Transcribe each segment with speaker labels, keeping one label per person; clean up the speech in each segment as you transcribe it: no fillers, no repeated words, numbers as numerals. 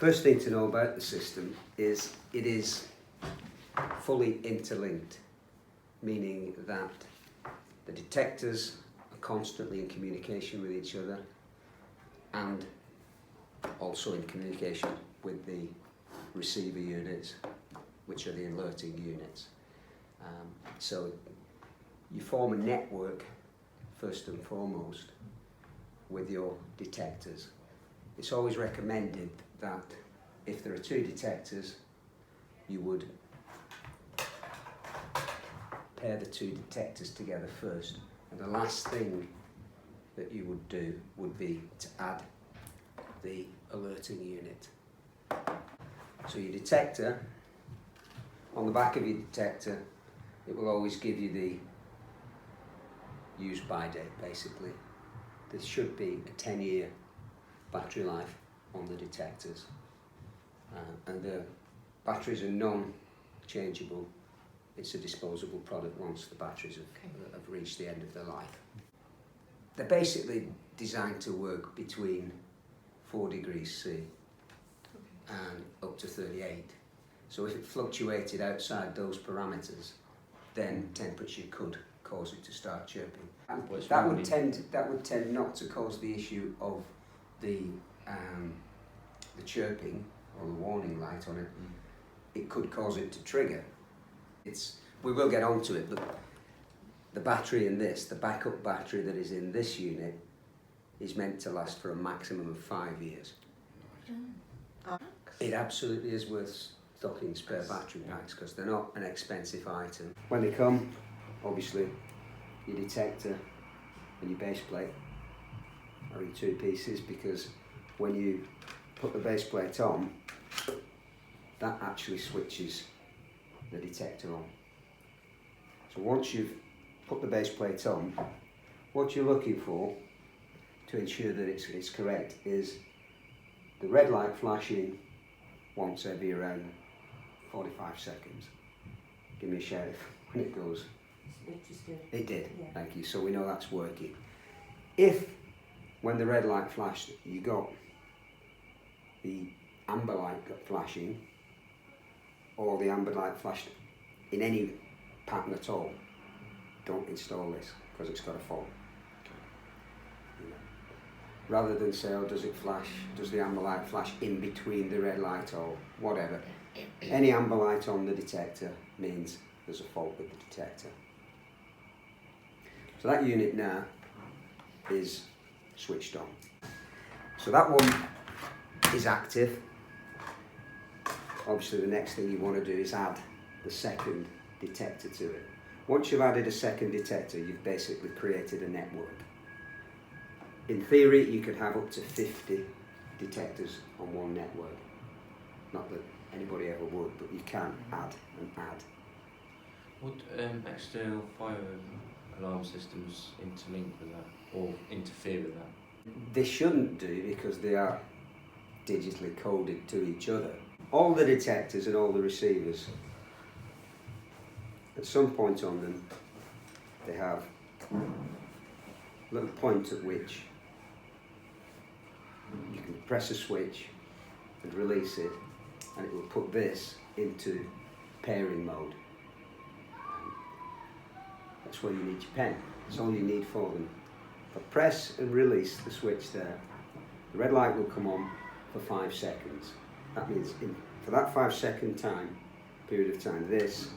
Speaker 1: First thing to know about the system is it is fully interlinked, meaning that the detectors are constantly in communication with each other and also in communication with the receiver units, which are the alerting units. So you form a network first and foremost with your detectors. It's always recommended that if there are two detectors, you would pair the two detectors together first, and the last thing that you would do would be to add the alerting unit. So your detector, on the back of your detector, it will always give you the use by date basically. There should be a 10-year battery life on the detectors, and the batteries are non-changeable. It's a disposable product once the batteries have reached the end of their life. They're basically designed to work between 4 degrees C and up to 38. So if it fluctuated outside those parameters, then temperature could cause it to start chirping. And that would tend not to cause the issue of the chirping or the warning light on it. It could cause it to trigger. We will get onto it, but the battery in this, the backup battery that is in this unit, is meant to last for a maximum of 5 years. It absolutely is worth stocking spare battery packs because they're not an expensive item. When they come, obviously, your detector and your base plate are in two pieces, because when you put the base plate on, that actually switches the detector on. So once you've put the base plate on, what you're looking for to ensure that it's correct is the red light flashing once every around 45 seconds. Give me a shout when it goes. It did, yeah. Thank you. So we know that's working. If when the red light flashed you got the amber light flashing, or the amber light flashed in any pattern at all, don't install this because it's got a fault. Rather than say, oh, does the amber light flash in between the red light or whatever, any amber light on the detector means there's a fault with the detector. So that unit now is switched on. So that one is active. Obviously the next thing you want to do is add the second detector to it. Once you've added a second detector, you've basically created a network. In theory, you could have up to 50 detectors on one network. Not that anybody ever would, but you can add and add.
Speaker 2: Would external fire alarm systems interlink with that or interfere with that?
Speaker 1: They shouldn't do, because they are digitally coded to each other. All the detectors and all the receivers, at some point on them, they have a little point at which you can press a switch and release it, and it will put this into pairing mode. That's where you need your pen. That's all you need for them. But press and release the switch there. The red light will come on for 5 seconds. That means for that 5-second period of time, this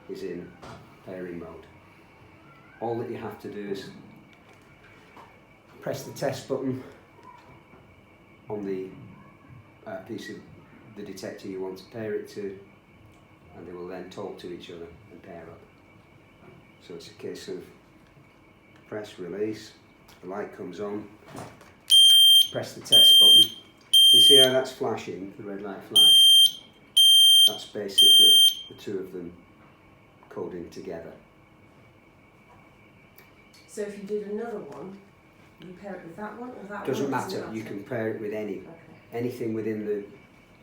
Speaker 1: is in pairing mode. All that you have to do is press the test button on the piece of the detector you want to pair it to, and they will then talk to each other and pair up. So it's a case of press, release, the light comes on, press the test button. You see how that's flashing, the red light flashed? That's basically the two of them coding together.
Speaker 3: So if you did another one, you pair it with that one or that
Speaker 1: Doesn't
Speaker 3: one?
Speaker 1: matter, you can pair it with anything within the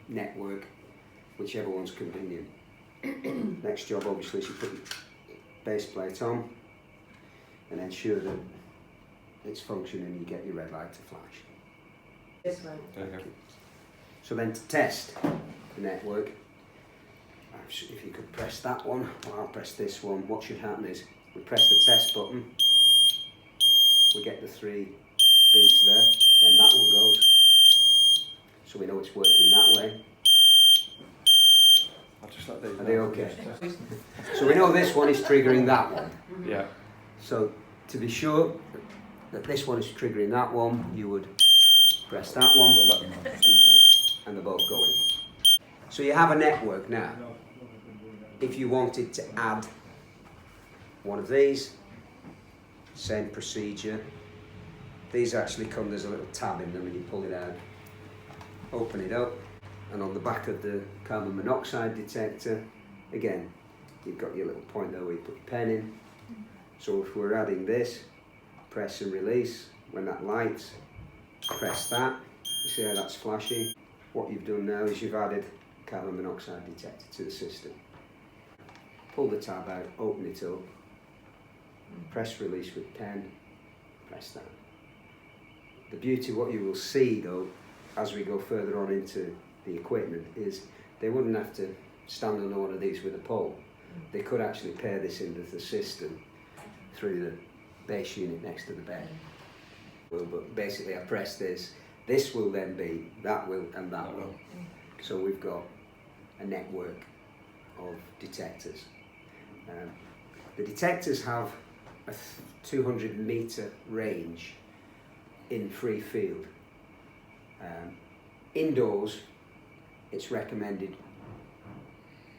Speaker 1: network, whichever one's convenient. Next job obviously is you put your base plate on and ensure that it's functioning, you get your red light to flash.
Speaker 3: This one.
Speaker 2: Okay.
Speaker 1: So then to test the network, if you could press that one, or I'll press this one, what should happen is we press the test button, we get the 3 beeps there, then that one goes. So we know it's working that way.
Speaker 4: I'll just let these
Speaker 1: Are they okay? So we know this one is triggering that one.
Speaker 4: Yeah.
Speaker 1: So to be sure that this one is triggering that one, you would press that one,
Speaker 4: We'll let them know. Just in case.
Speaker 1: and they're both going. So you have a network now. If you wanted to add one of these, same procedure. These actually come, there's a little tab in them and you pull it out, open it up, and on the back of the carbon monoxide detector, again, you've got your little point there where you put your pen in. So if we're adding this, press and release. When that lights, press that. You see how that's flashing? What you've done now is you've added carbon monoxide detector to the system. Pull the tab out, open it up, press release with pen, press that. The beauty, what you will see though, as we go further on into the equipment, is they wouldn't have to stand on one of these with a pole. They could actually pair this into the system through the base unit next to the bed. Well, but basically I press this, this will then be, that will, and that will. So we've got a network of detectors. The detectors have a 200 metre range in free field. Indoors, it's recommended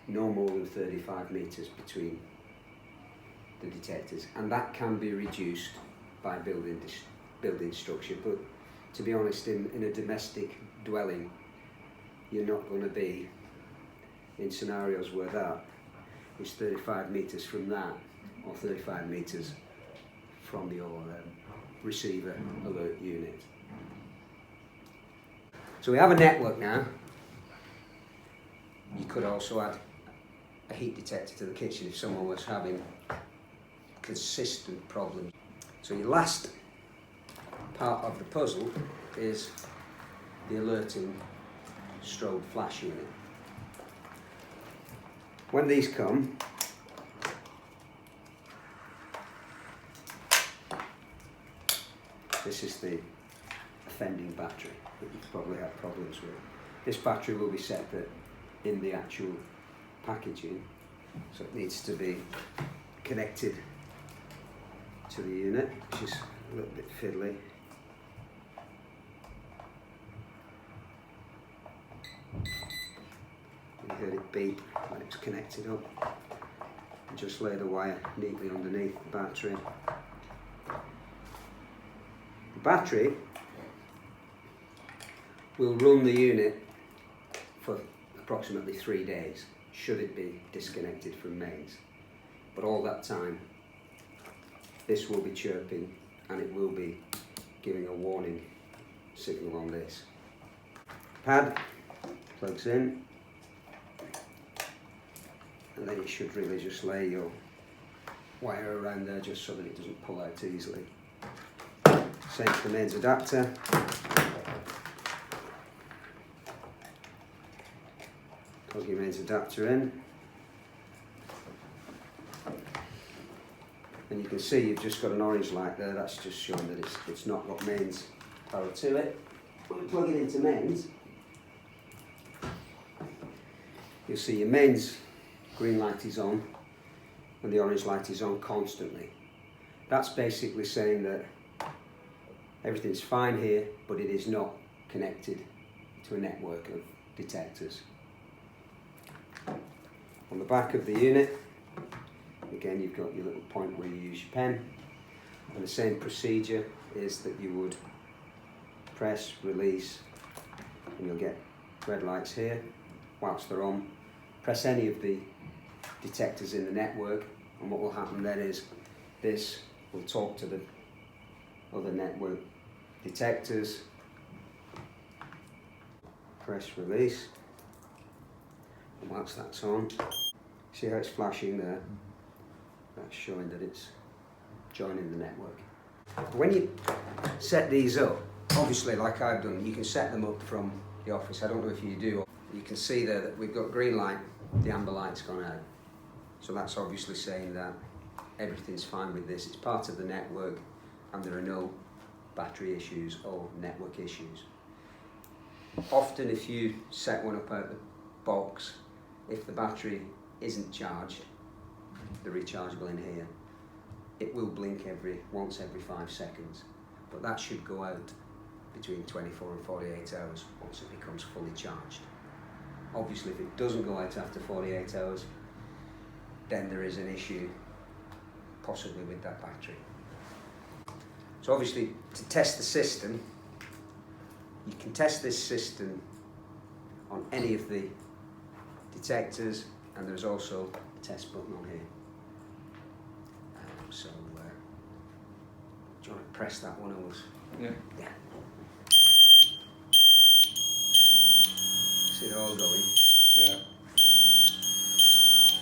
Speaker 1: no more than 35 metres between the detectors, and that can be reduced by building structure. But to be honest, in a domestic dwelling, you're not going to be in scenarios where that is 35 metres from that, or 35 metres from your receiver alert unit. So we have a network now. You could also add a heat detector to the kitchen if someone was having consistent problems. So your last part of the puzzle is the alerting strobe flash unit. When these come, this is the offending battery that you've probably had problems with. This battery will be separate in the actual packaging, so it needs to be connected to the unit, which is a little bit fiddly. You heard it beep when it's connected up. And just lay the wire neatly underneath the battery. The battery will run the unit for approximately 3 days, should it be disconnected from mains. But all that time, this will be chirping and it will be giving a warning signal on this. Pad plugs in, and then you should really just lay your wire around there just so that it doesn't pull out easily. Same for the mains adapter. Plug your mains adapter in. And you can see you've just got an orange light there, that's just showing that it's not got mains power to it. When we plug it into mains, you'll see your mains green light is on and the orange light is on constantly. That's basically saying that everything's fine here, but it is not connected to a network of detectors. On the back of the unit, again, you've got your little point where you use your pen, and the same procedure is that you would press, release, and you'll get red lights here whilst they're on. Press any of the detectors in the network, and what will happen then is this will talk to the other network detectors. Press release, and whilst that's on, see how it's flashing there? That's showing that it's joining the network. When you set these up, obviously like I've done, you can set them up from the office, I don't know if you do, you can see there that we've got green light, the amber light's gone out. So that's obviously saying that everything's fine with this. It's part of the network and there are no battery issues or network issues. Often if you set one up out the box, if the battery isn't charged, the rechargeable in here, it will blink once every 5 seconds. But that should go out between 24 and 48 hours once it becomes fully charged. Obviously if it doesn't go out after 48 hours, then there is an issue possibly with that battery. So obviously to test the system, you can test this system on any of the detectors, and there's also a test button on here. So do you want to press that one, or
Speaker 4: Yeah.
Speaker 1: yeah. See it all going,
Speaker 4: Yeah.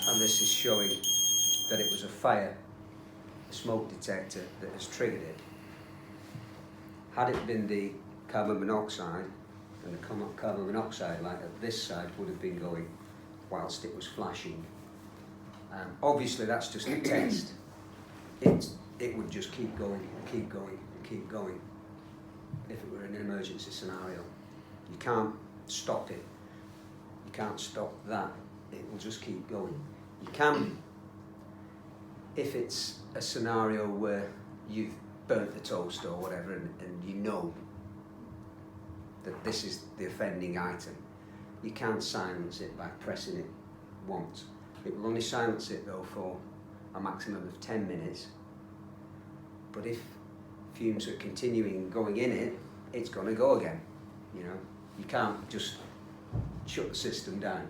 Speaker 1: and this is showing that it was a fire, a smoke detector that has triggered it. Had it been the carbon monoxide, and the carbon monoxide light at this side would have been going whilst it was flashing. Obviously that's just a test. It would just keep going and keep going and keep going if it were an emergency scenario. You can't stop it. You can't stop that. It will just keep going. You can, if it's a scenario where you've burnt the toast or whatever and you know that this is the offending item, you can silence it by pressing it once. It will only silence it though for a maximum of 10 minutes. But if fumes are continuing going in it, it's going to go again. You know, you can't just shut the system down.